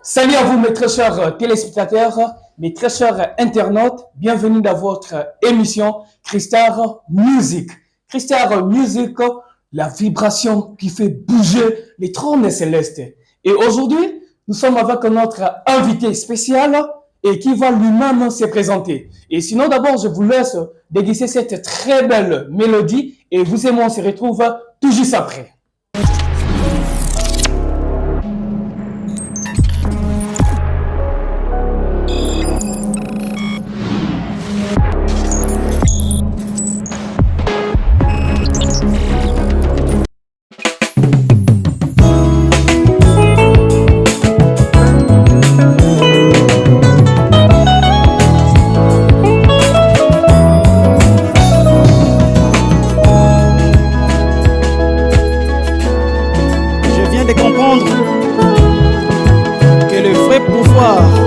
Salut à vous mes très chers téléspectateurs, mes très chers internautes, bienvenue dans votre émission Cristar Music. Cristar Music, la vibration qui fait bouger les trônes célestes. Et aujourd'hui, nous sommes avec notre invité spécial et qui va lui-même se présenter. Et sinon d'abord, je vous laisse déguster cette très belle mélodie et vous et moi on se retrouve tout juste après.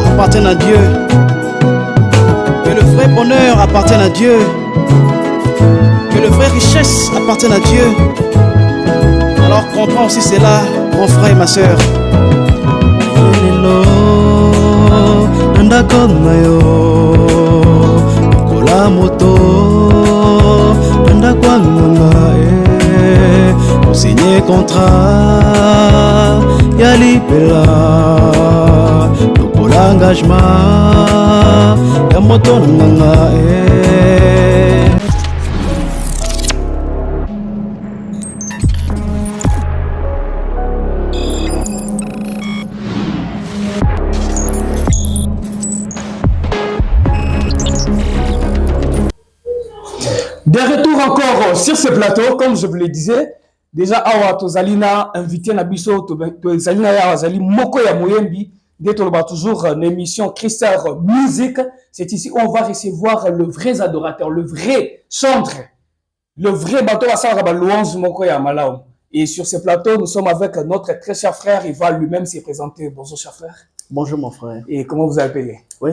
Appartiennent à Dieu, que le vrai bonheur appartienne à Dieu, que le vrai richesse appartienne à Dieu. Alors comprends aussi cela, mon frère et ma soeur. Signer contrat, yali pela. L'engagement ya moto nanga De retour encore sur ce plateau, comme je vous le disais, déjà awa tozalina invité na biso tozalina ya wazali moko ya moyembi. Toujours une émission Cristar Music. C'est ici où on va recevoir le vrai adorateur, le vrai chantre, le vrai bateau à Saraba Louange Mokoya Malaou. Et sur ce plateau, nous sommes avec notre très cher frère. Il va lui-même se présenter. Bonjour, cher frère. Bonjour, mon frère. Et comment vous appelez? Oui,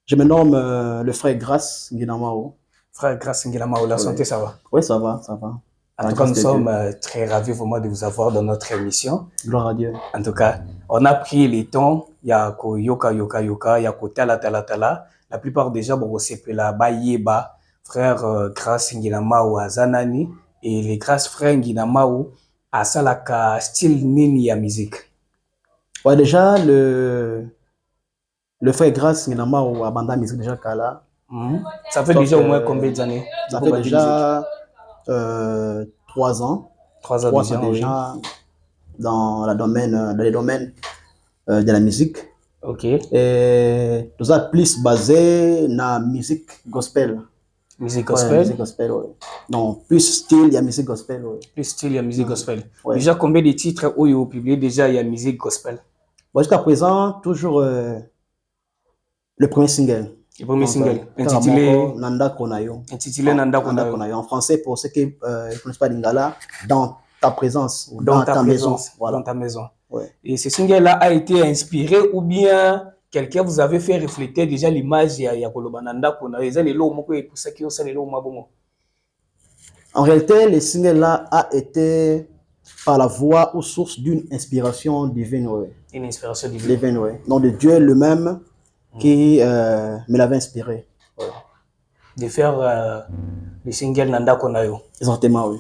je me nomme le frère Grace Nguinamao. Frère Grace Nguinamao, la santé, ça va? Oui, ça va, ça va. En tout cas, nous sommes très ravis vraiment de vous avoir dans notre émission. Gloire à Dieu. En tout cas, on a pris les temps. Il y a yoka, il y a tala. La plupart des gens, bon, c'est la Bayeba, frère Grace Nguinamao à Zanani, et les Grace frères Nguinamao à Salaka, style nini ya musique. Ouais, déjà, le frère Grace Nguinamao a bandé la musique déjà Kala. Ça fait déjà au moins combien d'années? Ça fait déjà 3 ans. 3 ans déjà oui. Dans les domaines de la musique. Ok. Et nous sommes plus basé dans la musique gospel. Musique gospel? Ouais, musique gospel, oui. Non, plus style, il y a musique gospel, oui. Plus style, il y a musique gospel. Ouais. Déjà, combien de titres où vous publiez déjà, il y a musique gospel? Bon, jusqu'à présent, toujours le premier single. Le premier single, intitulé Nanda Konayo. Intitulé Nanda Konayo. En français, pour ceux qui ne connaissent pas Lingala, dans ta présence, ou dans ta maison. Voilà. Dans ta maison. Ouais. Et ce single-là a été inspiré ou bien quelqu'un vous avait fait refléter déjà l'image de Kolobananda Konayo. En réalité, le single-là a été par la voix ou source d'une inspiration divine. Ouais. Une inspiration divine. Ouais. Donc de Dieu lui-même qui me l'avait inspiré. Ouais. De faire le single Nanda Konayo. Exactement, oui.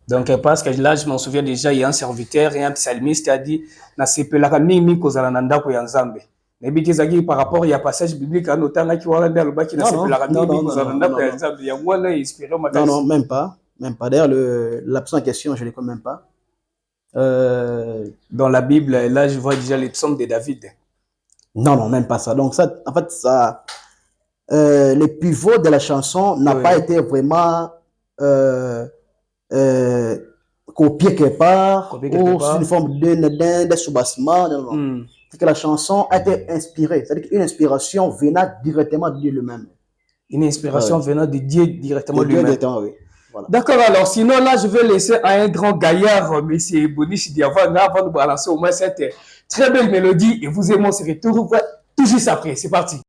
Donc, parce que là, je m'en souviens déjà, il y a un serviteur et un psalmiste qui a dit na sepelaka mingi kozala nanda ko yanzambe. Mais bizaki par rapport il y a passage biblique à notanga qui wala ndalo baki na sepelaka mingi kozala nanda ko yanzambe. Il y a moi là inspiré ma Non, même pas. D'ailleurs, l'absent en question, je ne les connais même pas. Dans la Bible, là, je vois déjà les psaumes de David. Non, même pas ça. Donc, ça, en fait, ça, le pivot de la chanson n'a pas été vraiment copié quelque part ou sous une forme de soubassement. Non. C'est que la chanson a été inspirée. C'est-à-dire qu'une inspiration venant directement de Dieu lui-même. Une inspiration venant de Dieu directement de lui-même. Oui. Voilà. D'accord, alors sinon là, je vais laisser à un grand gaillard, M. Bonichi Diavana, avant de balancer au moins cette très belle mélodie. Et vous et moi, on se retrouve tout juste après. C'est parti.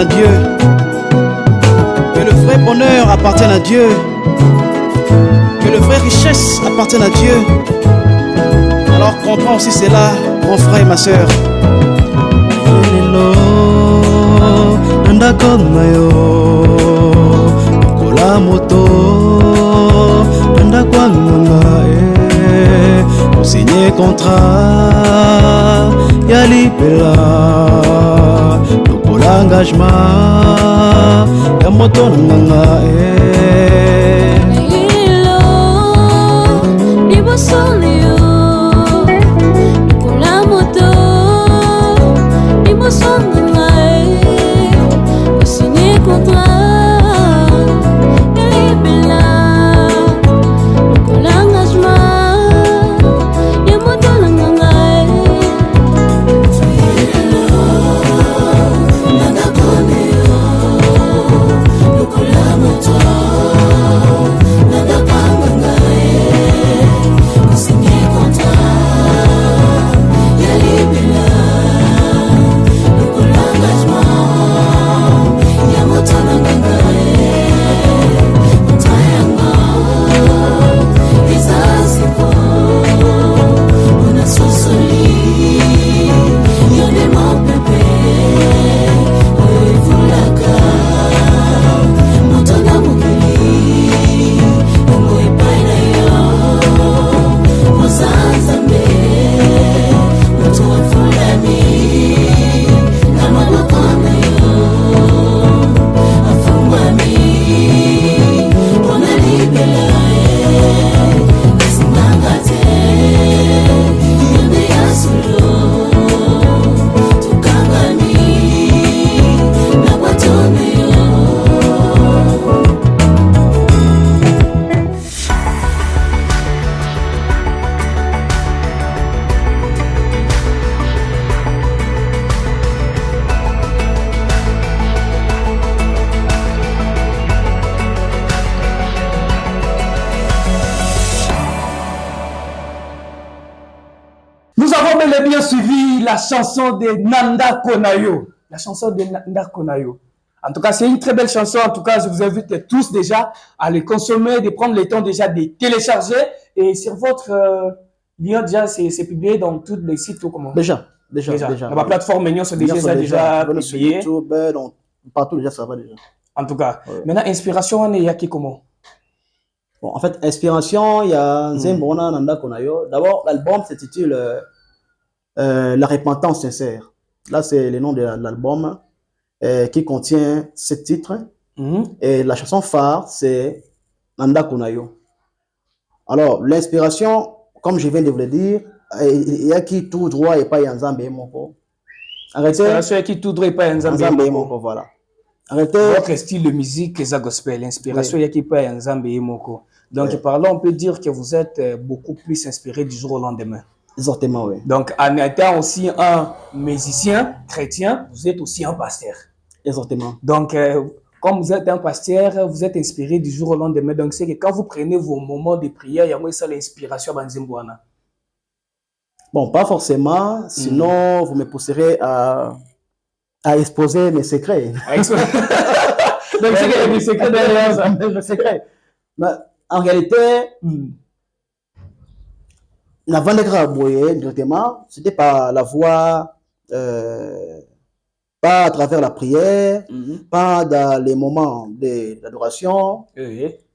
à Dieu. Que le vrai bonheur appartienne à Dieu. Que le vrai richesse appartienne à Dieu. Alors comprends aussi cela, mon frère et ma soeur. Nandako na yo kola moto nandako nganga signé contrat ya libela lokola engagement ya moto nganga Bien suivi la chanson de Nanda Konayo. La chanson de Nanda Konayo. En tout cas, c'est une très belle chanson. En tout cas, je vous invite tous déjà à les consommer, de prendre le temps déjà de télécharger. Et sur votre lien, déjà, c'est publié dans tous les sites. Comment? Déjà. Dans la plateforme, c'est déjà publié. Sur YouTube, partout déjà, ça va déjà. En tout cas, maintenant, inspiration, il y a qui comment? Bon, en fait, inspiration, il y a Zembona Nanda Konayo. D'abord, l'album s'intitule La repentance sincère. Là, c'est le nom de l'album qui contient 7 titres. Et la chanson phare, c'est Nanda Konayo. Alors, l'inspiration, comme je viens de vous le dire, il y a qui tout droit et pas Yanzambe Moko. Arrêtez. L'inspiration qui tout droit et pas Yanzambe Moko. Voilà. Arrêtez. Votre style de musique, c'est gospel. L'inspiration, il y a qui pas Yanzambe Moko. Donc, par là, on peut dire que vous êtes beaucoup plus inspiré du jour au lendemain. Exactement, oui. Donc, en étant aussi un musicien chrétien, vous êtes aussi un pasteur. Exactement. Donc, comme vous êtes un pasteur, vous êtes inspiré du jour au lendemain. Donc, c'est que quand vous prenez vos moments de prière, il y a moins ça l'inspiration à Nzembwana. Bon, pas forcément. Sinon, vous me pousserez à exposer mes secrets. Donc, c'est qu'il y a des secrets derrière ça. Des secrets. Mais, en réalité, la Vandekra Boye, directement, c'était par la voix, pas à travers la prière, pas dans les moments d'adoration,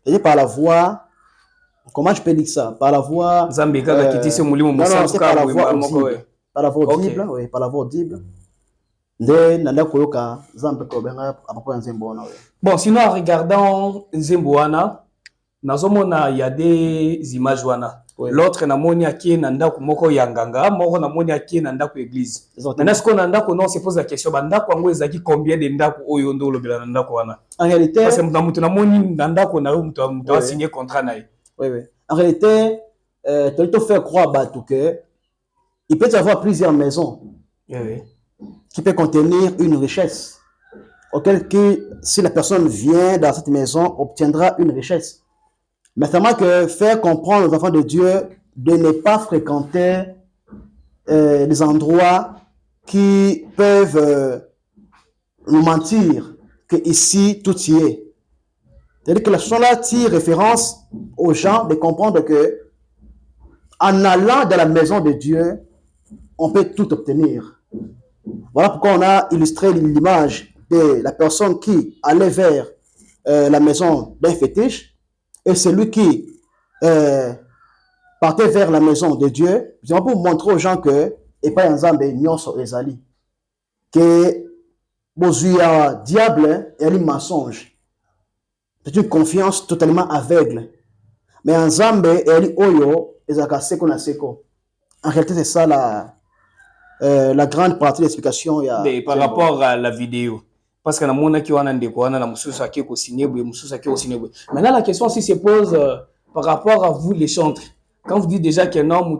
c'était par la voix, comment je peux dire ça? Par la voix. Non, c'est par la voix audible. Par la voix audible, oui, par la voix audible. Bon, sinon, en regardant Nzembwana, il y a des images. L'autre namoni aki nanda ku moko yanganga moko namoni aki nanda ku église. Maintenant ce qu'on nanda ku non se pose la question banda ku ngo ezaki combien de nda ku oyo ndo lobela nanda ku wana. En réalité parce que mutu namoni nanda ku na mutu a signé contrat na. Oui. En réalité tu te faire croire batu que il peut y avoir plusieurs maisons. Qui peut contenir une richesse auquel si la personne vient dans cette maison obtiendra une richesse. Mais seulement que faire comprendre aux enfants de Dieu de ne pas fréquenter des endroits qui peuvent nous mentir que ici tout y est. C'est-à-dire que la chanson-là tire référence aux gens de comprendre que en allant dans la maison de Dieu, on peut tout obtenir. Voilà pourquoi on a illustré l'image de la personne qui allait vers la maison d'un fétiche et celui qui partait vers la maison de Dieu, pour montrer aux gens que et pas ensemble nyonso ezali que bozuya diable et un mensonge. C'est une confiance totalement aveugle. Mais ensemble et oyo ezaka seko na seko. En réalité c'est ça la grande partie de l'explication. Par rapport à la vidéo. Parce que maintenant la question aussi se pose par rapport à vous les chantres. Quand vous dites déjà que non,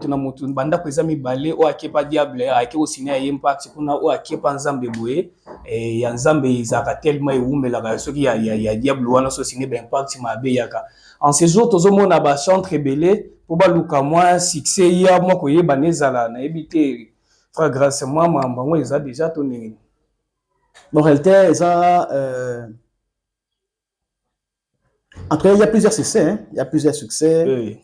banda présami balé ou aké pas diable, aké au ciné à impact, kuna ou aké pas nzambe boué, et nzambe izaka tellement mais la raison qu'il y a diable ou so ciné ben impact ma be yaka. En ces jours tozo mona ba chantre rebellé pour ba luka moi succès ya moi ko yeba nezala na ebité frère grâce moi moi ils a déjà tourné. En réalité, ça en tout cas, il y a plusieurs succès, hein? Il y a plusieurs succès. Oui.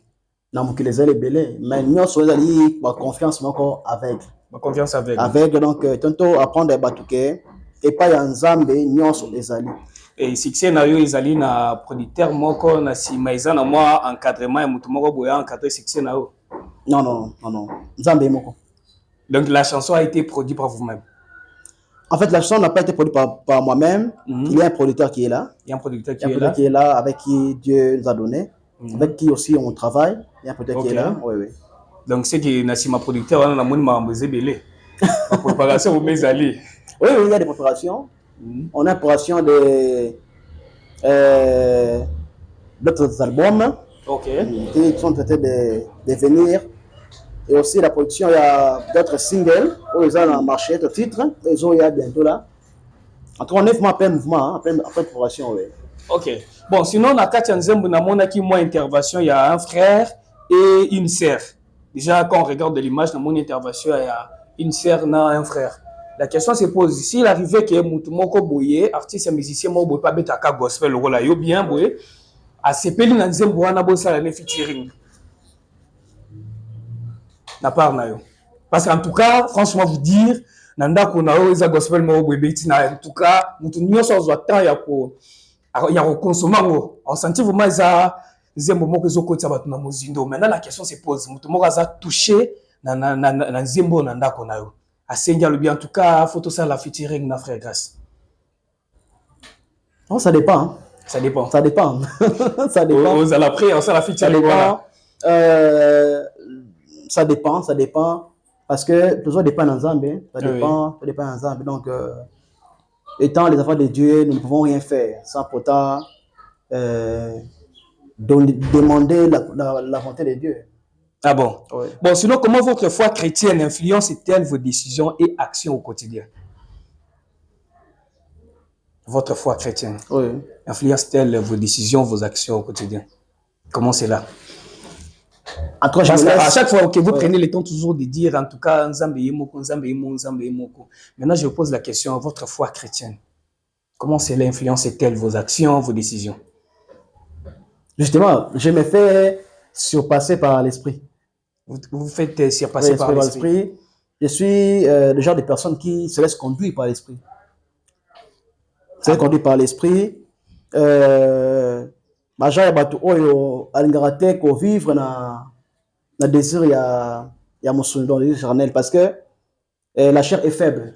Dans mon les ailes belé, mais nous sommes allés par confiance encore avec. Ma confiance avec. Avec donc tantôt apprendre à batouquer et pas en zambe nous sommes les alliés. Et succès na yo ezali na producteur moko na si maïza na moi encadrement et mutu moko boya encadrer succès na yo. Non. Zambe moko. Donc la chanson a été produite par vous-même. En fait, la chanson n'a pas été produite par moi-même. Il y a un producteur qui est là. Il y a un producteur qui est là, avec qui Dieu nous a donné, avec qui aussi on travaille. Il y a un producteur qui est là. Oui. Donc c'est que Nassima producteur, on a mon belé. La préparation au Mézali. Oui, il y a des préparations. On a une préparation d'autres albums qui sont en train de venir. Et aussi la production, il y a d'autres singles où ils ont marché, d'autres titres, ils ont il y a bientôt là. En tout cas, on est vraiment plein mouvement, après préparation, oui. Ok. Bon, sinon, on a Katia Nzembo, on a qui moi intervention, il y a un frère et une sœur. Déjà, quand on regarde l'image, dans mon intervention, il y a une sœur et un frère. La question se pose, s'il arrivait que Moutoumoko Boye, artiste et musicien, moi, Boye, pas bêta gospel, le rôle, yo bien Boye, à Sepeli Nzembo, on a beau ça, la featuring. Na part na yo. Parce qu'en tout cas, franchement, vous dire, nanda kona o eza gospel mo bebeti na en tout cas, mutu nyonso zo temps ya ko consommer ngo. On sentit vraiment eza Nzembo moko ezokotisa bato na mozindo. Maintenant la question se pose, mutu moko aza touché na Nzembo nanda kona yo. Asenga le bien en tout cas, photo ça la featuring na frère Grâce. Oh, ça dépend. Ça dépend. Ça dépend. Ça dépend. Aux à la prière, ça la featuring. Ça dépend. Ça dépend. Parce que toujours dépend d'ensemble. Ça dépend d'ensemble. Donc, étant les enfants de Dieu, nous ne pouvons rien faire sans pourtant demander la volonté de Dieu. Ah bon? Oui. Bon, sinon, comment votre foi chrétienne influence-t-elle vos décisions et actions au quotidien? Votre foi chrétienne influence-t-elle vos décisions, vos actions au quotidien? Comment c'est là? Parce qu'à chaque fois que vous prenez le temps toujours de dire, en tout cas, Nzambe yemoko, Nzambe yemoko, Nzambe yemoko. Maintenant, je vous pose la question, votre foi chrétienne, comment cela influence-t-elle vos actions, vos décisions? Justement, je me fais surpasser par l'esprit. Vous faites surpasser par l'esprit. Je suis le genre de personne qui se laisse conduire par l'esprit. Se laisse conduire par l'esprit. Maja ya batu oyo alingaka te ko vivre na désir ya mosuni dans le charnel parce que la chair est faible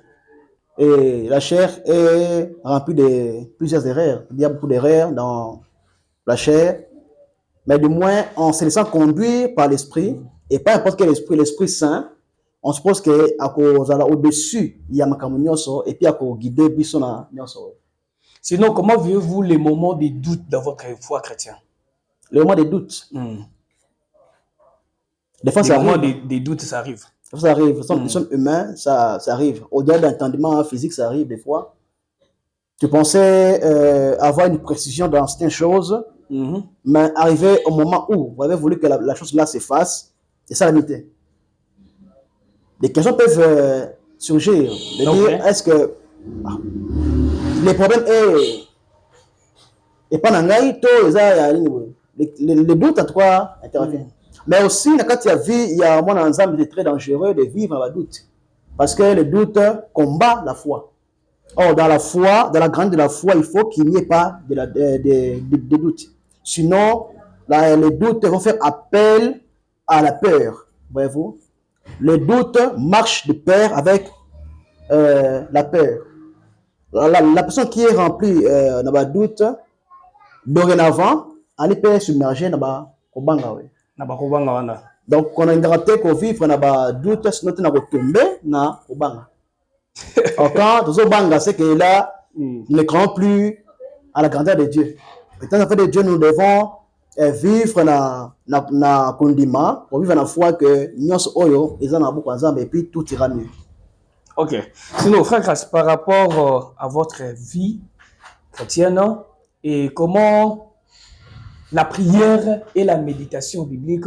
et la chair est remplie de plusieurs erreurs. Il y a beaucoup d'erreurs dans la chair, mais du moins en se laissant conduire par l'esprit et pas n'importe quel esprit, l'Esprit Saint, on suppose que au-dessus il y a makambo nyonso et puis ako guider biso na nyonso. Sinon, comment vivez-vous les moments de doute dans votre foi chrétienne? Les moments de doute. Des fois, les moments de doute, ça arrive. Ça arrive. Nous sommes humains, ça arrive. Au-delà d'entendement physique, ça arrive des fois. Tu pensais avoir une précision dans certaines choses, mais arrivé au moment où vous avez voulu que la chose là s'efface, c'est ça la vérité. Des questions peuvent surgir. De dire, est-ce que... le problème est pas nangai to les doutes en tout cas interviennent. Mais aussi quand il y a vie, il y a mon ensemble c'est très dangereux de vivre dans le doute parce que le doute combat la foi. Or dans la foi, dans la grande de la foi, il faut qu'il n'y ait pas de doute. Sinon, les doutes vont faire appel à la peur. Voyez-vous, le doute marche de pair avec la peur. La personne qui est remplie dans le doute, dorénavant, elle peut submerger dans le banga. Donc, on a une garantie qu'on vivre dans le doute, sinon on va tomber dans le banga. Quand tout ce banga, c'est que là, nous ne croyons plus à la grandeur de Dieu. Étant en fait de Dieu, nous devons vivre dans le condiment, pour vivre dans la foi que nous sommes ils en ont beaucoup ensemble et puis tout ira mieux. Ok. Sinon, frère Grace, par rapport à votre vie chrétienne, et comment la prière et la méditation biblique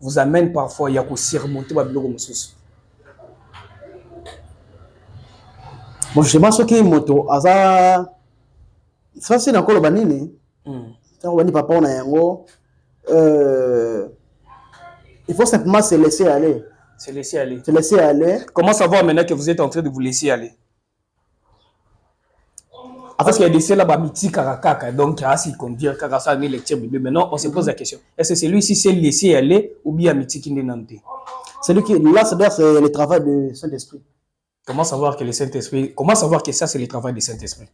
vous amènent parfois à surmonter la Bible. Bon, je pense que moto ça c'est encore le banini. Ça on papa on a yango il faut simplement se laisser aller. Se laisser aller. Se laisser aller. Comment savoir maintenant que vous êtes en train de vous laisser aller? Parce qu'il y a des là-bas mythiques à donc si qu'on dit que ça n'est lecture biblique. Maintenant on se pose la question, est-ce que c'est lui si c'est laissé aller ou bien mythique qui n'est nanté? C'est lui qui là c'est le travail du Saint-Esprit. Comment savoir que le Saint-Esprit, comment savoir que ça c'est le travail du Saint-Esprit?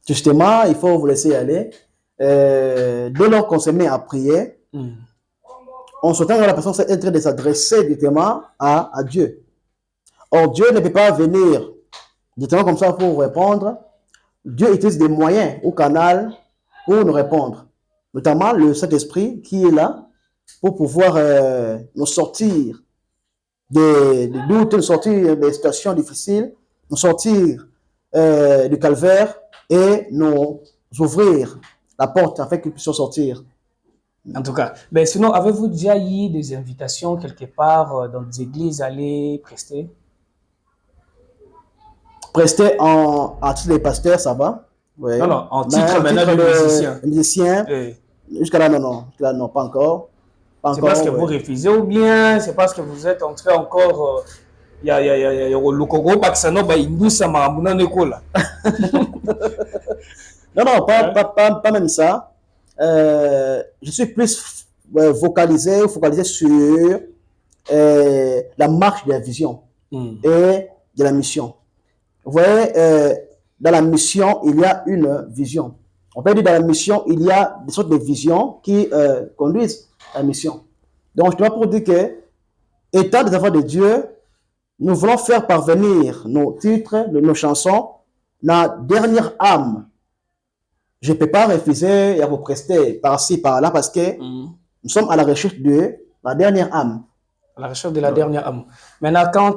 Justement, il faut vous laisser aller. Dès lors qu'on se met à prier, on s'entend que la personne est en train de s'adresser directement à Dieu. Or, Dieu ne peut pas venir directement comme ça pour répondre. Dieu utilise des moyens au canal pour nous répondre. Notamment le Saint-Esprit qui est là pour pouvoir nous sortir des doutes, nous sortir des situations difficiles, nous sortir du calvaire et nous ouvrir la porte afin qu'ils puissent sortir. En tout cas, mais sinon, avez-vous déjà eu des invitations quelque part dans des églises à aller prester? Prester à titre de pasteur, ça va? Ouais. Non, en titre maintenant de musicien. Jusqu'à là, non. Jusqu'à là, non, pas encore. C'est parce que vous refusez ou bien c'est parce que vous êtes entré encore. Il y a le Congo, Paxano, ça m'a Non, pas même ça. Je suis plus focalisé sur la marche de la vision et de la mission. Vous voyez, dans la mission, il y a une vision. On peut dire dans la mission, il y a des sortes de visions qui conduisent la mission. Donc, je dois pour dire que, étant des enfants de Dieu, nous voulons faire parvenir nos titres, nos chansons, la dernière âme. Je ne peux pas refuser à vous prester par-ci, par-là, parce que nous sommes à la recherche de la dernière âme. À la recherche de la dernière âme. Maintenant, quant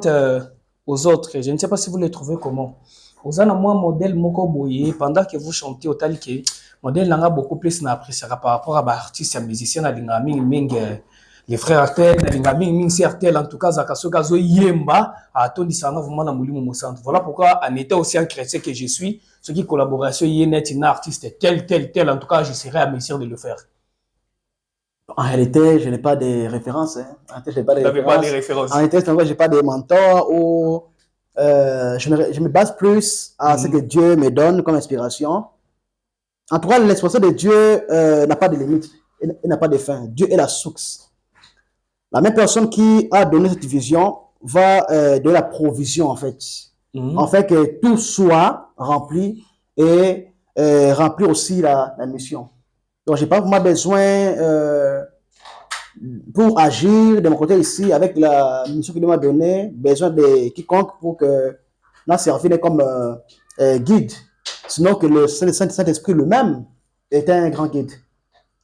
aux autres, je ne sais pas si vous les trouvez comment. Vous avez un modèle moko boye pendant que vous chantez au tel que modèle n'a beaucoup plus n'apprécié par rapport à l'artiste et musicien les frères Artel, les Artel, en tout cas, Zakasogazo Yemba, à Tony Sana, vraiment, dans mon centre. Voilà pourquoi, en étant aussi un chrétien que je suis, ce qui collaboration, il y a un artiste tel, en tout cas, je serais à mesure de le faire. En réalité, je n'ai pas de références. En réalité, je n'ai pas de références. En réalité, je n'ai pas de mentor ou je me base plus à ce que Dieu me donne comme inspiration. En tout cas, l'expression de Dieu n'a pas de limite, il n'a pas de fin. Dieu est la source. La même personne qui a donné cette vision va donner la provision, en fait. En fait, que tout soit rempli et remplir aussi la mission. Donc, je n'ai pas vraiment besoin pour agir de mon côté ici avec la mission qu'il m'a donnée, besoin de quiconque pour que nous servir comme guide. Sinon que le Saint-Esprit lui-même est un grand guide.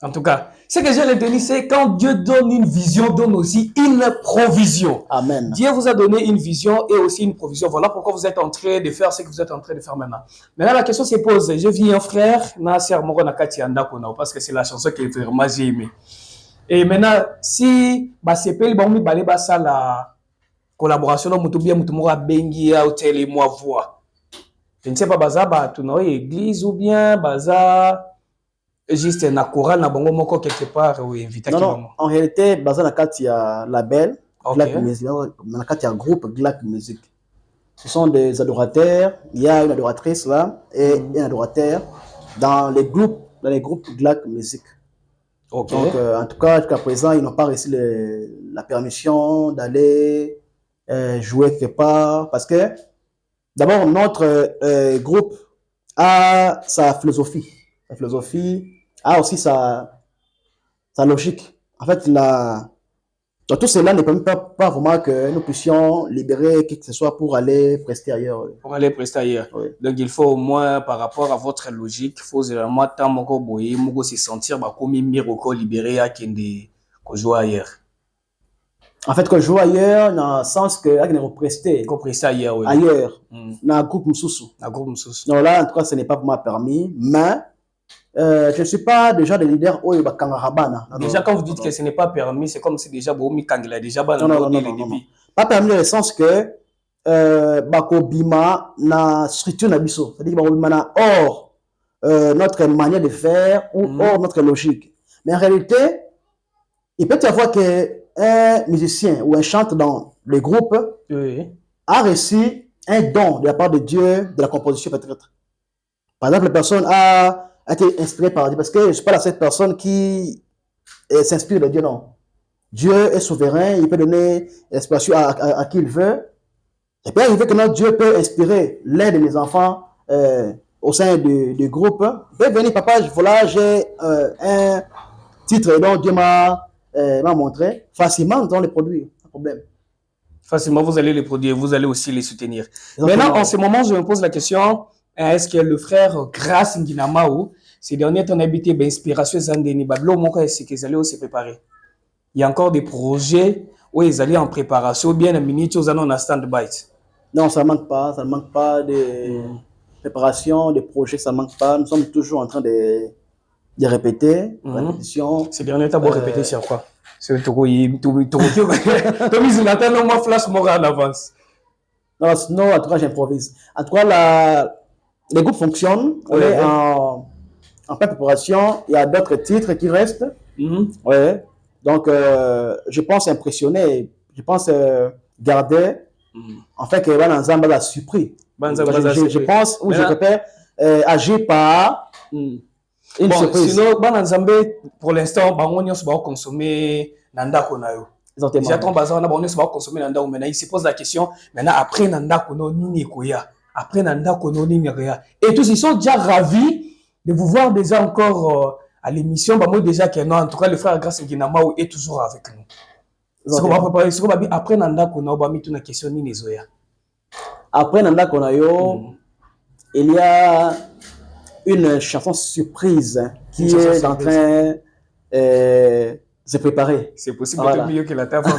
En tout cas, ce que je l'ai donné, c'est quand Dieu donne une vision, donne aussi une provision. Amen. Dieu vous a donné une vision et aussi une provision. Voilà pourquoi vous êtes en train de faire ce que vous êtes en train de faire maintenant. Maintenant, la question se pose. Je vis un frère, parce que c'est la chanson que vraiment j'ai aimé. Et maintenant, si c'est pas la collaboration, bengi ou moi voix. Je ne sais pas, baza, tu n'as église ou bien baza, juste un chorale, na bongo moko quelque part, ou invité Non, non, en réalité, baza na kati ya label, Glak Ok. Music, na kati ya groupe Glak Music. Ce sont des adorateurs, il y a une adoratrice là, et un adorateur dans les groupes Glak Music. Ok. Donc, en tout cas, jusqu'à présent, ils n'ont pas reçu la permission d'aller jouer quelque part, parce que d'abord, notre groupe a sa philosophie. Sa philosophie a aussi sa logique. En fait, donc, tout cela ne permet pas vraiment que nous puissions libérer qui que ce soit pour aller prester ailleurs. Pour aller prester ailleurs. Oui. Donc, il faut au moins, par rapport à votre logique, il faut vraiment tant moko boye, moko se sentir comme miracle libéré à kende ko jouer ailleurs. En fait, quand je joue ailleurs, dans le sens que là, on prester Ko prester ailleurs, oui. ailleurs, dans un groupe Moussoussou. Un groupe Moussoussou. Donc là, en tout cas, ce n'est pas pour moi permis, mais je ne suis pas déjà des leaders au Kangarabana. Déjà, quand vous dites que ce n'est pas permis, c'est comme si déjà Boumi Kangela déjà non, pas permis dans le sens que Bako Bima na structure na biso, c'est-à-dire que Bako Bima na hors notre manière de faire ou hors notre logique. Mais en réalité, il peut y avoir qu'un musicien ou un chanteur dans le groupe a reçu un don de la part de Dieu, de la composition peut-être. Par exemple, la personne a été inspirée par Dieu, parce que je ne suis pas la seule personne qui s'inspire de Dieu, non. Dieu est souverain, il peut donner l'inspiration à qui il veut. Et puis, il veut que notre Dieu peut inspirer l'un de mes enfants au sein du groupe. Il peut venir, papa, voilà, j'ai un titre dont Dieu m'a montré. Facilement, nous allons les produire, pas de problème. Facilement, vous allez les produire, vous allez aussi les soutenir. Maintenant, en ce moment, je me pose la question, est-ce que le frère Grace Nginamaou, ces derniers temps habité inspiration Zandeni Bablo, mon est-ce qu'ils allaient aussi préparer? Il y a encore des projets où ils allaient en préparation, ou bien la minute aux années en stand-by. Non, ça ne manque pas de préparation, de projets, ça ne manque pas. Nous sommes toujours en train de répéter, répétition. Ces derniers temps, vous répétez sur quoi? C'est le Togo, Tommy Zunatan, moi, flash moral en avance. Non, en tout cas, j'improvise. En tout cas, les groupes fonctionnent. On est en pleine préparation. Il y a d'autres titres qui restent. Ouais. Donc, je pense impressionner, je pense garder, en fait, que Van Nzamba l'a surpris. Je pense, ou je répète, agir par une surprise. Sinon, Van Nzamba, pour l'instant, on va consommer Nanda Konayo. Déjà, quand on va consommer Nanda, maintenant, il se pose la question, maintenant, après Nanda Kono, Nini Koya. Après Nanda Kono, Nini Koya. Et tous, ils sont déjà ravis de vous voir déjà encore à l'émission. Moi, déjà, en tout cas, le frère Grace Nginamaou est toujours avec nous. Ce qu'on va préparer, ce qu'on va dire, après Nanda Kono, on va mettre une question, Nini Zoya. Après Nanda Konayo, il y a une chanson surprise qui est en train de se préparer. C'est possible que mieux que la table.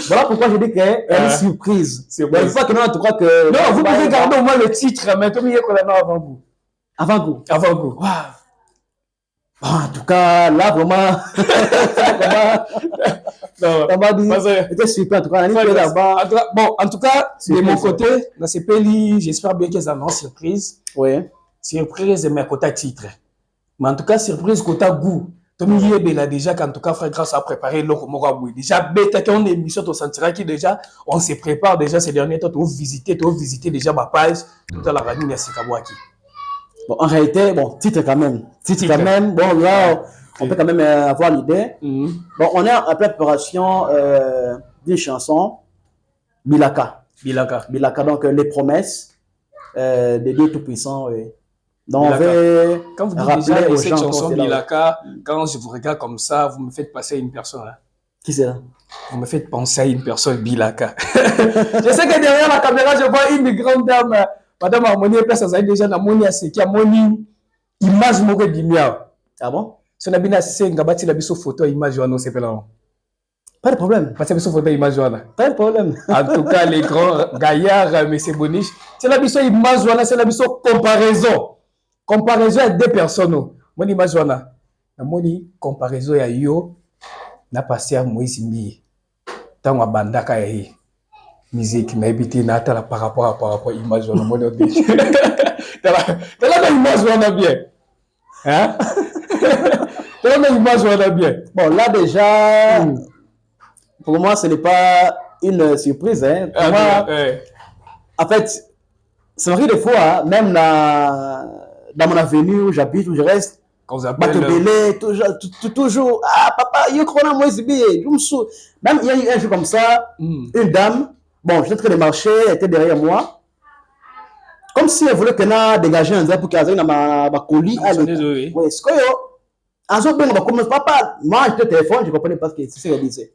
Voilà pourquoi je dis qu'elle est une surprise. C'est vrai. Il faut que nous, en tout cas, que. Non, vous pouvez garder au moins le titre, mais tout mieux que la main avant vous. Avant vous. Avant vous. Wow. Bon, en tout cas, là, vraiment. Non, c'était super, en tout cas. Bon, en tout cas, de mon côté, dans ces pays, j'espère bien qu'ils en ont surprise. Oui. Surprise de mes côtés titres. Mais en tout cas, surprise côté goût. Tommy Yébela déjà, qu'en tout cas, Frère Grace a préparé l'eau Moraboui. Déjà, bête, quand on est émission, on sentira qu'il déjà, on se prépare déjà ces derniers temps, tu visiter déjà ma page, tout à la radio, merci Kabouaki. Bon, en réalité, bon, titre quand même. Bon, là, on peut quand même avoir l'idée. Bon, on est en pleine préparation d'une chanson, Bilaka. Donc, les promesses des dieux tout-puissants, oui. Donc, on veut quand vous dites déjà cette chanson Bilaka, quand je vous regarde comme ça, vous me faites passer à une personne. Hein. Qui c'est là? Vous me faites penser à une personne Bilaka. Je sais que derrière la caméra, je vois une grande dame. Madame Harmonie, ça a déjà Harmonie, c'est qui a mon image moko bimia. Ah bon? Si on a bien assez, on a bâti la biso photo image ou non, c'est pas là. Pas de problème. Parce que biso photo image ou non. Pas de problème. En tout cas, les grands gaillards, M. Boniche, c'est la biso image ou non, c'est la biso comparaison. Comparaison à deux personnes. Mon image ou non. Mon comparaison à yo, n'a passé à Moïse Mbi. Tant à Bandaka yahi. musique mais habité natala par rapport à image on a mon dit t'as la image on a bien hein t'as la image on a bien bon là déjà pour moi ce n'est pas une surprise hein pour moi en fait c'est vrai des fois hein, même dans mon avenue où j'habite où je reste quand vous appelez toujours ah papa yo crois moi c'est bien même il y a eu un jour comme ça une dame bon j'étais en train de marcher elle était derrière moi comme si elle voulait que na dégager un drap pour qu'elle aille dans ma colis oui ce que yo en ce moment comme papa moi j'étais au téléphone je comprenais pas ce qu'elle disait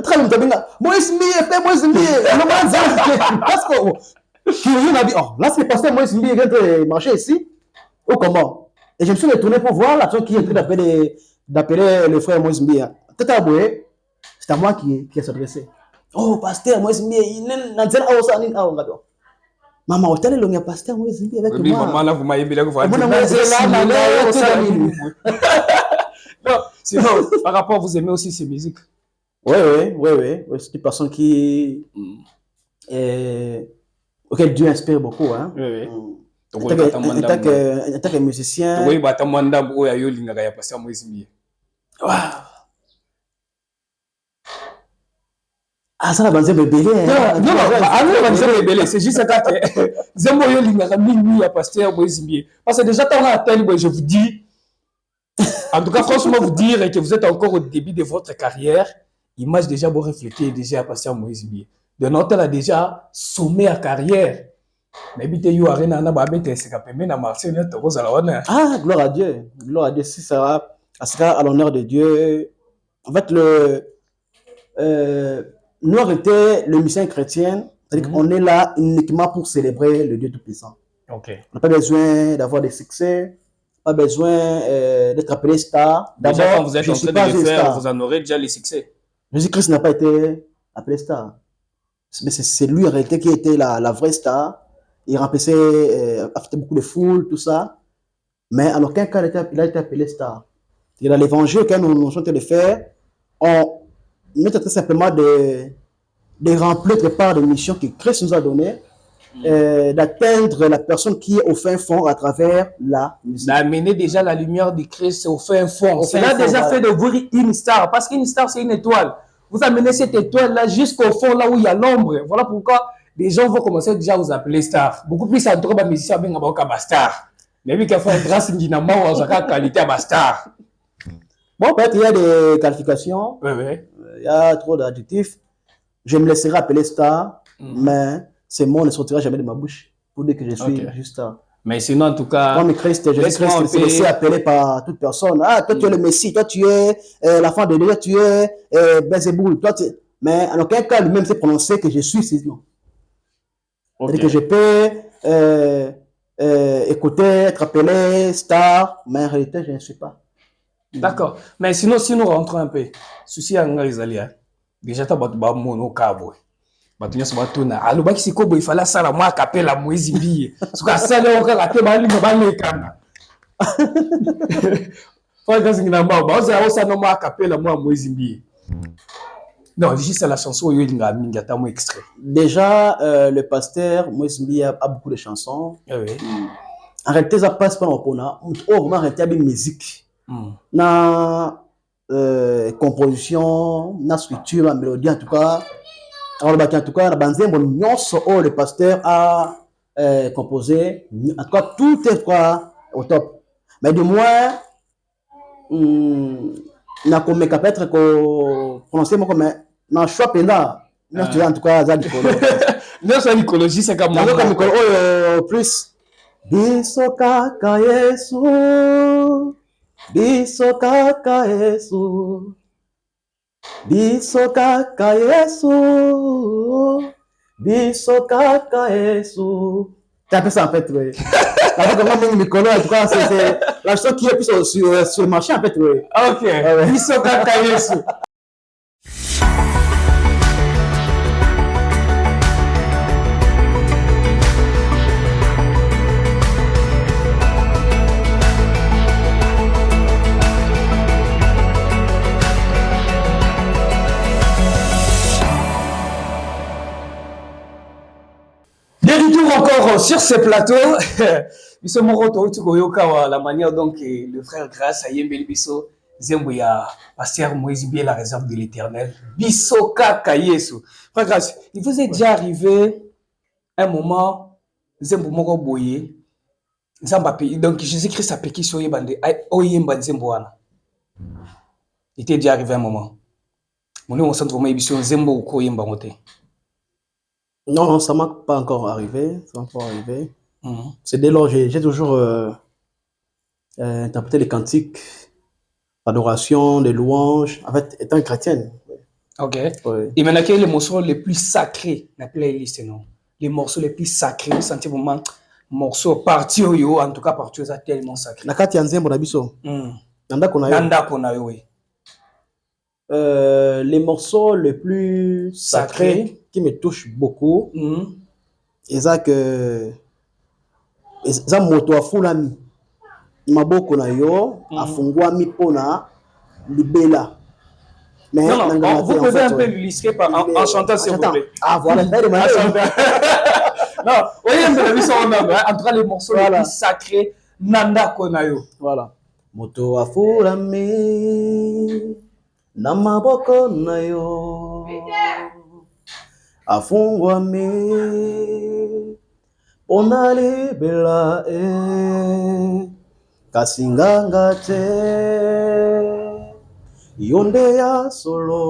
très bien moi c'est bien moi c'est bien parce que qui m'a dit oh là c'est le pasteur moi c'est bien qui est en train de marcher ici ou comment. Et je me suis retourné pour voir la personne qui est en train d'appeler le frère Moïse Mbia. C'est à moi qui s'adressait. Oh, pasteur Moïse Mbia, il n'a pas de maman, tu es le pasteur Moïse Mbia avec moi. Oui, maman, là, vous m'avez dit que vous avez non, sinon, par rapport, vous aimez aussi ces musiques. Oui. C'est une personne qui auquel Dieu inspire beaucoup. Hein. Oui. En tant que musicien. Oui, bah, tu as mandé pour y passer Moïse Mbia. Ah, ça, la bande bébé. Non, c'est juste ça que Zembo Yolinga Mimi à pasteur Moïse Mbia. Parce que déjà, tu as atteint, je vous dis, en tout cas, franchement, vous dire que vous êtes encore au début de votre carrière, image déjà, vous réfléchissez déjà à pasteur Moïse Mbia. De notre a déjà sommé à carrière. Mais bité yo arena na ba bete se kapembe na marché ne to kozala wana. Ah, gloire à Dieu si ça sera à l'honneur de Dieu. En fait nous arrêter le mission chrétien, c'est-à-dire qu'on est là uniquement pour célébrer le Dieu Tout-Puissant. OK. On n'a pas besoin d'avoir des succès, pas besoin d'être appelé star. D'abord quand vous êtes en train de le faire, vous en aurez déjà les succès. Jésus-Christ n'a pas été appelé star. Mais c'est lui en réalité qui était la vraie star. Il remplissait, a fait beaucoup de foules, tout ça. Mais en aucun cas, il a été appelé star. Et dans l'évangile que nous sommes en train de faire, on met très simplement de remplir notre part de mission que Christ nous a donnée, d'atteindre la personne qui est au fin fond à travers la musique. D'amener déjà la lumière de Christ au fin fond. Cela a déjà fait de vous une star. Parce qu'une star, c'est une étoile. Vous amenez cette étoile-là jusqu'au fond, là où il y a l'ombre. Voilà pourquoi les gens vont commencer déjà à vous appeler star. Beaucoup plus à trop de musiciens bien à star. Mais oui, qu'il faut une grâce dynamo à la qualité à star. Bon, peut-être il y a des qualifications. Oui. Il y a trop d'adjectifs. Je me laisserai appeler star, mais ces mots ne sortira jamais de ma bouche pour dire que je suis juste star. Mais sinon, en tout cas, comme Christ, Jésus-Christ s'est laissé appeler par toute personne. Ah, toi tu es le Messie, toi tu es l'enfant de Dieu, toi tu es Belzéboul, toi tu... Mais en aucun cas, lui-même s'est prononcé que je suis ce nom. C'est-à-dire que je peux écouter, être appelé star, mais en réalité, je ne suis pas. D'accord. Mais sinon, si nous rentrons un peu, souci à Ngalizalia, déjà, tu as battu mon cabo. Batunya sobatuna alobaki sikobo ifala sala mwa kapela Moïse Mbia suka sala oka kate bali ngabale kana faut que ngina mba baza osa no mwa kapela mwa Moïse Mbia. Non, juste la chanson yo linga minga ta mo extrait. Déjà le pasteur Moïse Mbia a beaucoup de chansons. Oui. En réalité ça passe pas au pona, on vraiment arrêter avec musique. Na composition, na scripture, na mélodie en tout cas. Alors, en tout cas, le pasteur a composé. En tout cas, tout est au top. Mais du moins, n'a comme peut-être que prononcer moi comme un choix pénal. En tout cas, ça Nicolo. Non, c'est l'écologie, c'est comme plus. Bisoka Yesu, Bisoka Yesu. Bisoka Yesu, Bisoka Yesu. Tu as fait ça en fait, oui. Comment Nicolas, en tout cas, c'est la chanson qui est plus sur le marché en fait, oui. Ok, Bisoka Yesu. sur ce plateau, biso moko tu koyoka la manière donc le frère Grâce a yembeli biso zembo ya pasteur Moïse bien la réserve de l'Éternel. Biso kaka Yesu. Frère Grâce, il vous est déjà arrivé un moment zembo moko boye. Donc Jésus-Christ a péki sur yebande oyemba zembo wana. Il était déjà arrivé un moment. Mon on sent vraiment émission zembo ko yemba moté. Non, non, ça m'a pas encore arrivé. Ça m'a pas arrivé. C'est dès lors j'ai toujours interprété les cantiques, l'adoration, les louanges, en fait, étant chrétienne. Ok. Oui. Et maintenant, quels sont les morceaux les plus sacrés dans la playlist, non? Les morceaux les plus sacrés, vous sentez vraiment morceaux partis en tout cas partis ça tellement sacré. La carte Yanzembo Nabiso. Nanda Konayo. Nanda Konayo, oui. Les morceaux les plus sacrés qui me touchent beaucoup, et ça que ça moto afulami maboko na yo afungwami pona libela. Mais non, vous pouvez un peu l'illustrer en chantant s'il vous plaît. Ah voilà, non, oui, en tout cas les morceaux les plus sacrés Nanda Konayo. Voilà. Moto afulami na maboko na yo afungwami pona libela kasinganga te yonde ya solo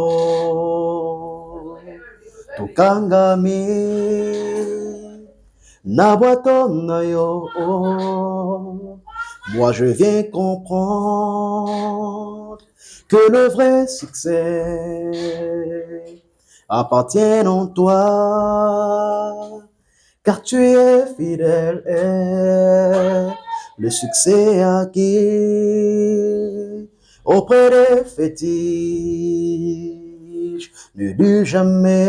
tukangami na bwato na yo. Moi je viens comprendre que le vrai succès appartient en toi, car tu es fidèle. Le succès acquis auprès des fétiches ne dure jamais.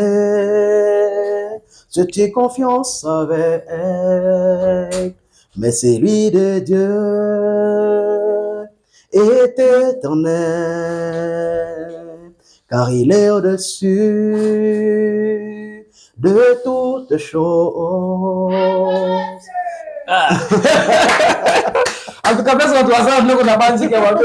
Se tient confiance avec, mais celui de Dieu est éternel, car il est au-dessus de toutes choses. En tout cas, parce qu'on doit savoir qu'on a bandit qui va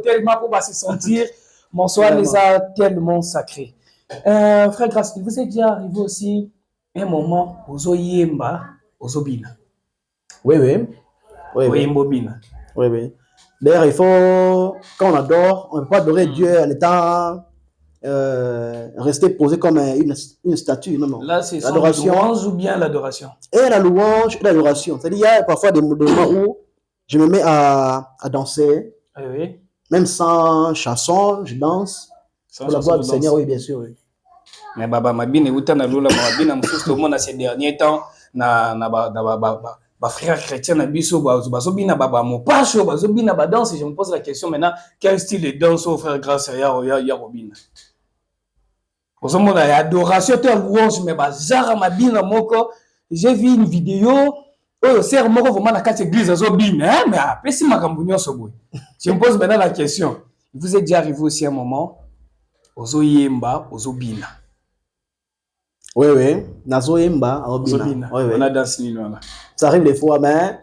tellement pour se sentir, mon soir les a tellement sacré. Frère Grâce, il vous est déjà arrivé aussi un moment aux Oyemba, aux Obina. Oui, oui. Oui. D'ailleurs, il faut, quand on adore, on ne peut pas adorer Dieu en étant rester posé comme une statue. Non, non. Là, c'est l'adoration. La louange ou bien l'adoration? Et la louange et l'adoration. C'est-à-dire, il y a parfois des moments où je me mets à danser. Oui. Même sans chanson, je danse. Pour la gloire du Seigneur, oui, bien sûr. Oui. Mais Baba Mabine, et Outana Lula, Mabine, tout le monde ces derniers temps, frère chrétien na biso bazobina baba mopacho bazobina ba danse. Je me pose la question maintenant, quel style de danse au frère Grâce ya robina? Ozomona ya adoration te louange mais bazara mabina moko. J'ai vu une vidéo oh sert moko vraiment na quatre église azobina mais apesi makambo nyonso boy. Je me pose maintenant la question, vous êtes déjà arrivé aussi un moment ozoyemba ozobina? Oui, oui. Nazoyemba, ozobina. On a dansé nini wana? Ça arrive des fois, mais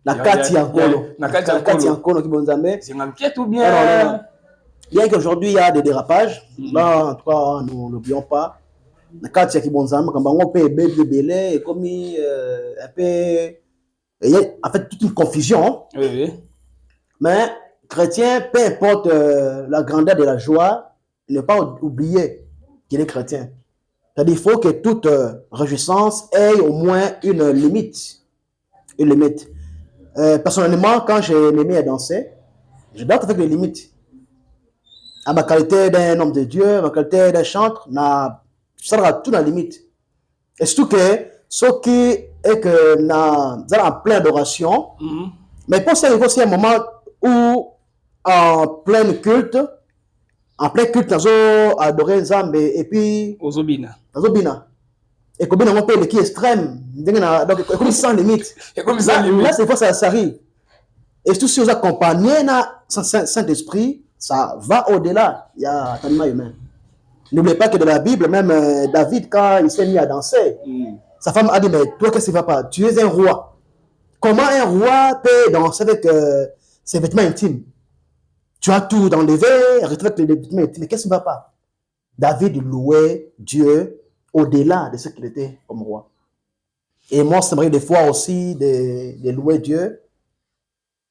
la carte yankolo. La carte yankolo qui bonzambe. C'est m'inquiète ou bien? Bien qu'aujourd'hui il y a des dérapages, là en tout cas nous n'oublions pas. La carte qui bonzambe, quand on peut bébé et comme un peu, il y a en fait toute une confusion. Oui. Mais chrétien, peu importe la grandeur de la joie, ne pas oublier qu'il est chrétien. C'est-à-dire qu'il faut que toute réjouissance ait au moins une limite. Une limite. Personnellement, quand je me mets à danser, je danse avec les limites. À ma qualité d'un homme de Dieu, à ma qualité d'un chanteur, ça sera tout dans la limite. Et surtout que ce qui est que nous sommes en pleine adoration, mais pour ça, il faut aussi un moment où, en plein culte, nous allons adorer Nzambe et puis. Ozobina. Et comme on peut qui extrême, donc comme sans limite. Là, c'est fois ça arrive. Et tout ce qui est accompagné na Saint-Esprit, ça va au-delà. Il y a un humain. N'oubliez pas que dans la Bible, même David, quand il s'est mis à danser, Sa femme a dit, mais toi, qu'est-ce qui ne va pas? Tu es un roi. Comment un roi peut danser avec ses vêtements intimes? Tu as tout enlevé, arrêtez avec les vêtements intimes. Mais qu'est-ce qui ne va pas? David louait Dieu au-delà de ce qu'il était comme roi. Et moi, ça m'arrive des fois aussi de louer Dieu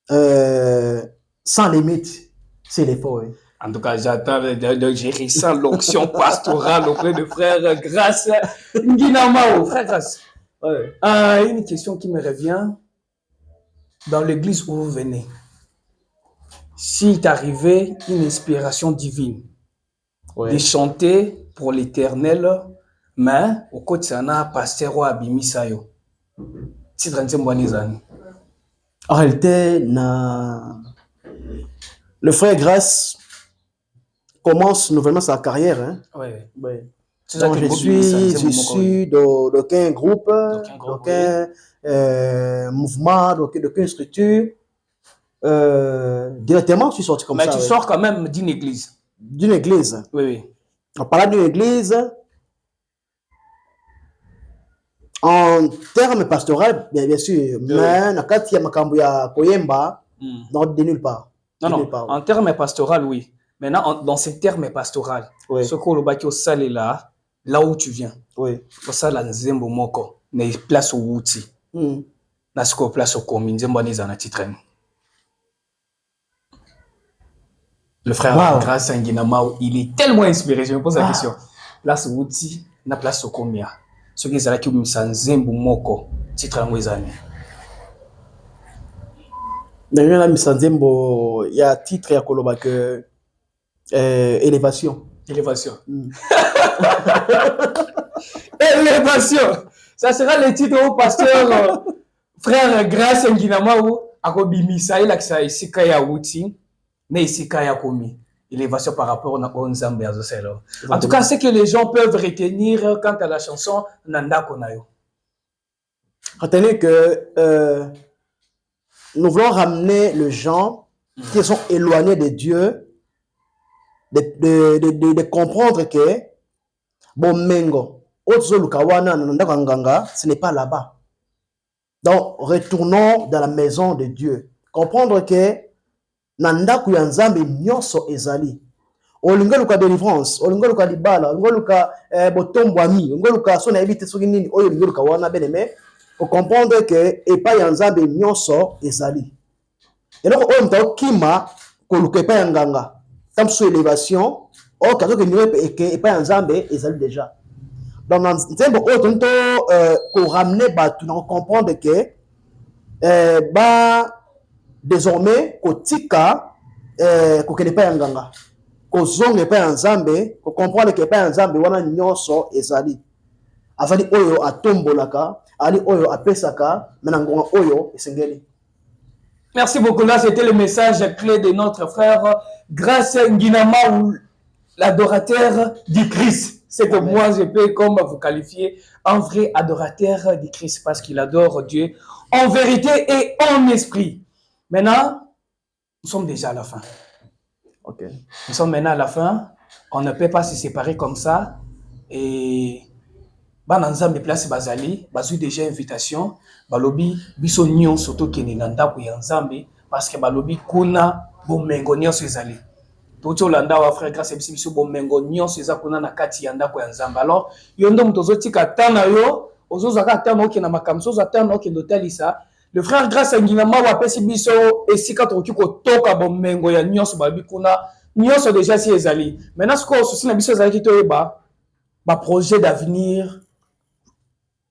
sans limite. C'est l'effort. Oui. En tout cas, j'attends je ressens l'onction pastorale auprès de frère Grâce Nguinamao. Frère Grâce, Ouais. une question qui me revient. Dans l'église où vous venez, s'il t'arrivait une inspiration divine de chanter pour l'éternel, mais au côté de ça, pasteur ou abimisayo. Si tu as En réalité, le frère Grâce commence nouvellement sa carrière. Hein. ouais. Ouais. C'est Donc, je suis issu d'aucun groupe, d'aucun mouvement, d'aucune structure. Directement, je suis sorti comme mais ça. Mais tu sors quand même d'une église. D'une église. Oui, oui. En parlant d'une église, en termes pastoral, bien sûr, mais quand il y a Makambuya Koyemba, non, de nulle part. Non, en termes pastoral, oui. Maintenant, dans ces termes pastoral, ce qu'on le salé là où tu viens. Oui. Pour ça, la nzembo moko, ne place au outil. Na ce qu'on place au commun, nzembo ni zana titrem. Le frère Grâce Nguinamao, il est tellement inspiré. Je me pose la question. Place au outil, na place au commun. Ce qui est là qui me sent nzembo moko, titrem wezani. Dans la Nzembo, il y a titre à Koloba que élévation. Élévation. Élévation. Ça sera le titre au pasteur frère Grâce Nguinamao akobimisa ila kisa isika ya uti na isika ya komi. Élévation par rapport à Nzambe azoselo. En tout cas, ce que les gens peuvent retenir quant à la chanson Nanda Konayo. Retenez que nous voulons ramener les gens qui sont éloignés de Dieu, de comprendre que bon mengo, ce n'est pas là-bas. Donc, retournons dans la maison de Dieu. Comprendre que nanda kuyanzambe nyonso ezali. Olingo luka délivrance, olingo luka libala, olingo luka botombwami, olingo luka sona ebite soki nini, olingo luka wana beneme. Pour comprendre que epa yanzambe nyonso ezali. Et donc on t'a kima koluka epa yanganga. Tam sous élévation, o kazo que niwe epa yanzambe ezali déjà. Donc dans nzembo o tonto ko ramener batu na comprendre que désormais ko tika ko kele epa yanganga. Ko zonga epa yanzambe, ko comprendre que epa yanzambe wana nyonso ezali. Azali oyo atombolaka. Ali oyo apesaka menangonga oyo esengeli. Merci beaucoup. Là, c'était le message clé de notre frère Grâce Nguinamao, l'adorateur du Christ. C'est que moi, je peux comme vous qualifier un vrai adorateur du Christ parce qu'il adore Dieu en vérité et en esprit. Maintenant, nous sommes déjà à la fin. Okay. Nous sommes maintenant à la fin. On ne peut pas se séparer comme ça. Et Bananzambe place bazali, bazu déjà invitation, balobi biso nyon soto kene nanda ku yanzambe parce que balobi kuna bomengo nyonso ezali. Toto landa wa frère Grâce biso bomengo nyonso eza kuna na kati yanda ku yanzambe. Alors yondo mutozo tika tana yo, ozoza ka tana okena makamso za tana okendo talisa. Le frère Grâce Nguinamao wa pesi biso esika toki ko toka bomengo ya nyonso balobi kuna nyonso déjà si ezali. Maintenant ce ko souci na biso ezali ki toyeba ba projet d'avenir.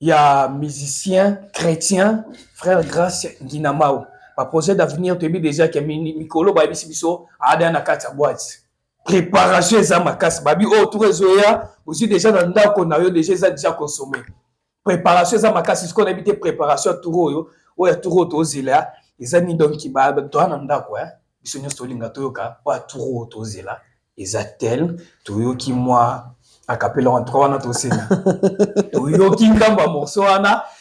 Il y a musicien, chrétien, frère Grâce Nguinamao. Ma projet d'avenir, tu as déjà que Mikolo Babi Sibiso a dans la carte boîte. Préparation ça ma casse babi oh tout résoya aussi déjà dans le qu'on a déjà consommé. Préparation ça ma casse ce qu'on habite préparation tout yo ou ya tout to zela les amis donc qui ba toi dans quoi biso nyo stolinga toyoka pas tout to zela les atel to yo qui moi à capella en 3 ans aussi.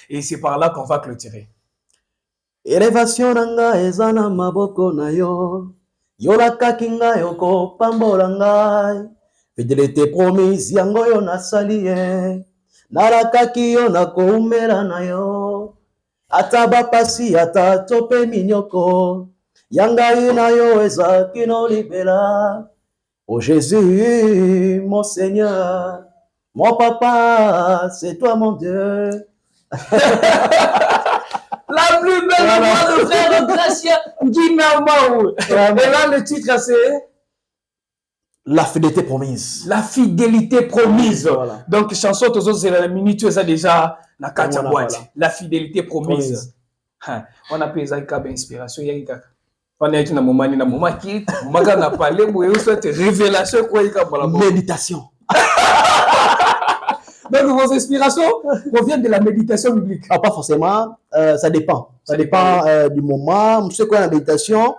Et c'est par là qu'on va clôturer. Élévation nanga ezana maboko na yo. Yola kinga yoko pambola ngai. Fidélité promise yango yo nasali. Narakaki yo nakoumela na yo. Ata bapasi ata tope minyoko. Yangai na yo eza kino libela. Oh Jésus, mon Seigneur, mon papa, c'est toi mon Dieu. La plus belle voix de frère Gracia Nginamau. Et là, le titre, c'est La fidélité promise. La fidélité promise. Voilà. Donc, chanson, tous autres, c'est la minute, tu as déjà la carte Voilà, boîte. voilà. La fidélité promise. On appelle ça une inspiration. On est dans un moment qui m'a parlé, mais cette révélation, quoi, Méditation. Donc, vos inspirations proviennent de la méditation biblique. Ah, pas forcément, ça dépend. Ça dépend du moment. Je sais quoi la méditation,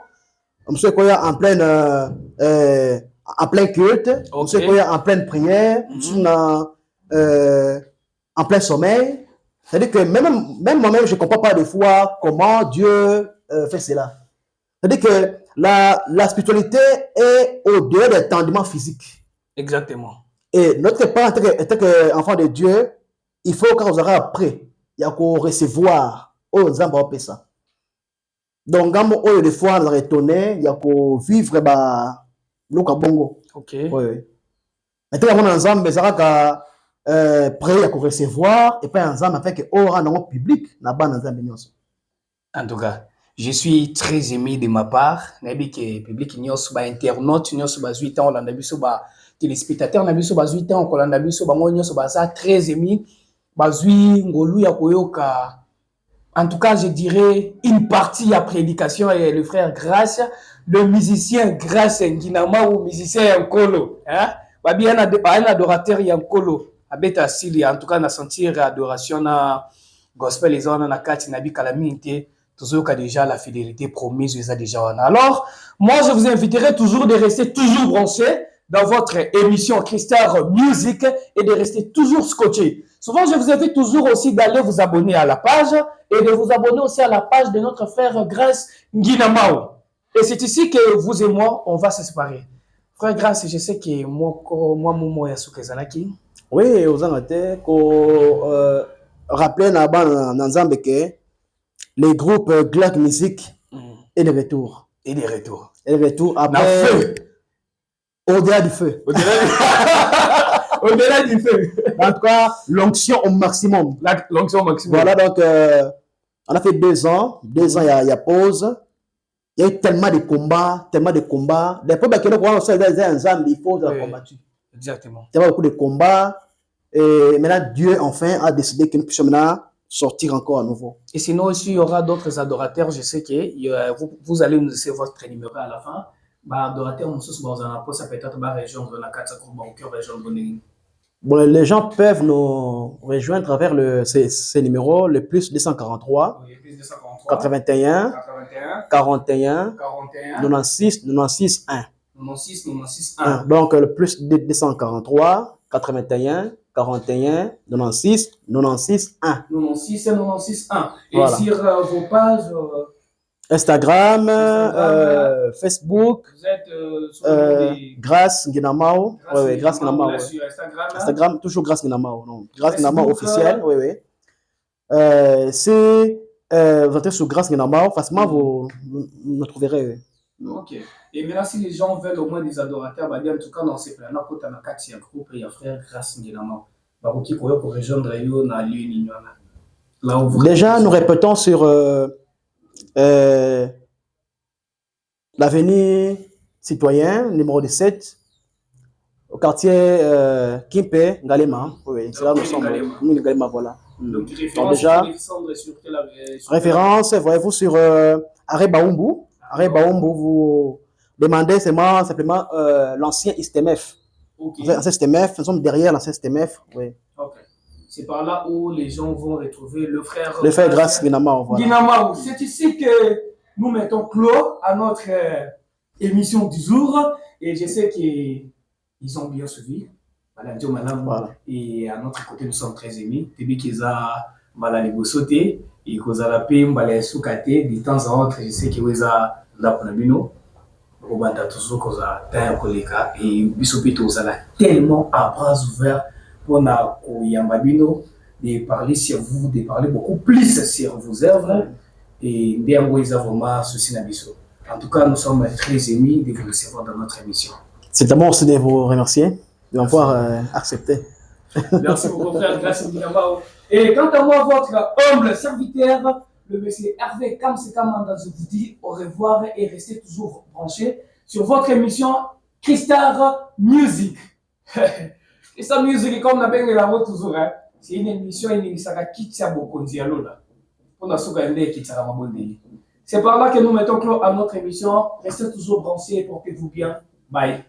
je sais quoi en plein culte, je sais quoi en pleine prière, en plein sommeil. C'est-à-dire que même moi-même, je ne comprends pas des fois comment Dieu fait cela. C'est-à-dire que la spiritualité est au-delà des tendements physiques. Exactement. Et notre part, en tant qu'enfant de Dieu, il faut quand vous aurez appris, il y a qu'à recevoir. Oh, nous avons appris ça. Donc, quand des fois, nous retourner, il y a qu'à vivre, le bongo. Ok. Oui. Maintenant, nous avons qu'à prier, il y a qu'à recevoir, et puis nous avons fait que, oh, rendons public, en tout cas, je suis très aimé de ma part. Nabi que public n'y a pas internaute, n'y a pas 8 ans, on a vu ça téléspectateurs, on a vu ça 8 ans, on a vu ça ça très aimé. Bazui ngolu ya koyoka. En tout cas, je dirais une partie à prédication et le frère Grace, le musicien Grace Nginama ou musicien Yankolo, hein? Babi un adorateur Yankolo. Abeta Sili, en tout cas, na sentir adoration na gospel les gens na kati nabi calamité. Toujours qu'a déjà la fidélité promise, les a déjà. Alors, moi, je vous inviterai toujours de rester toujours branchés dans votre émission Christar Music et de rester toujours scotché. Souvent, je vous invite toujours aussi d'aller vous abonner à la page et de vous abonner aussi à la page de notre frère Grace Nginamau. Et c'est ici que vous et moi, on va se séparer. Frère Grace, je sais que moi, Yasukezanaki. Oui, vous en avez rappelé que les groupes Glad Music et de retour. Et des retours. Et de retour après. Au-delà du feu. Au-delà du feu. En tout cas, l'onction au maximum. L'onction au maximum. Voilà, donc, on a fait 2 ans. 2 ans, il y a pause. Il y a eu tellement de combats, Des fois, il faut combattre. Exactement. Il y a beaucoup de combats. Et maintenant, Dieu, enfin, a décidé que nous puissions maintenant sortir encore à nouveau. Et sinon, aussi, il y aura d'autres adorateurs. Je sais que vous allez nous laisser votre numéro à la fin. Adorateur, ça peut être la région de la région de Bon, les gens peuvent nous rejoindre à travers ces numéros, le plus 243, oui, plus 243 81, 41, 96, 96, 1. 96, 1. Donc, le plus 243, 81, 41, 96, 96, 1. 96 et 96, 1. Et voilà. Sur vos pages Instagram, Facebook, vous êtes sur Grace Nginamau. Oui, Grace Nginamau. Sur Instagram, toujours Grace Nginamau. Grace Nginamau officiel, oui. Si vous entrez sur Grace Nginamau, facilement vous me trouverez. Ok. Et maintenant, si les gens veulent au moins des adorateurs, en tout cas, dans ces plans-là, quand on a 4 groupes, il y a frère Grace Nginamau. Qui pour rejoindre là où déjà, nous répétons sur l'avenue Citoyen, numéro 17, au quartier Kimpe, Ngalema. Oui, c'est là où nous sommes. Ngalema, voilà. Donc, déjà, référence, voyez-vous, sur Arrêt Baoumbu. Arrêt Baoumbu, vous demandez simplement l'ancien ISTMF. Okay. L'ancien ISTMF, nous sommes derrière l'ancien ISTMF. Oui. Okay. C'est par là où les gens vont retrouver le frère Grace Nginamau. Voilà. C'est ici que nous mettons clos à notre émission du jour. Et je sais qu'ils ont bien suivi. Voilà. Et à notre côté, nous sommes très aimés. Depuis qu'ils ont sauté et qu'ils ont pu soukater de temps en temps, je sais qu'ils ont toujours et tellement à bras ouverts pour Yambabino, de parler sur vous, de parler beaucoup plus sur vos œuvres. Et vraiment ceci en tout cas, nous sommes très émis de vous recevoir dans notre émission. C'est d'abord aussi de vous remercier de m'avoir accepté. Merci beaucoup, frère. Grâce à Et quant à moi, votre humble serviteur, le monsieur Hervé Kamsekamanda, je vous dis au revoir et restez toujours branchés sur votre émission Christar Music. Christar Music, comme on a bien la mot toujours, hein, c'est une émission qui s'est beaucoup là. C'est par là que nous mettons clos à notre émission. Restez toujours branchés et portez-vous bien. Bye.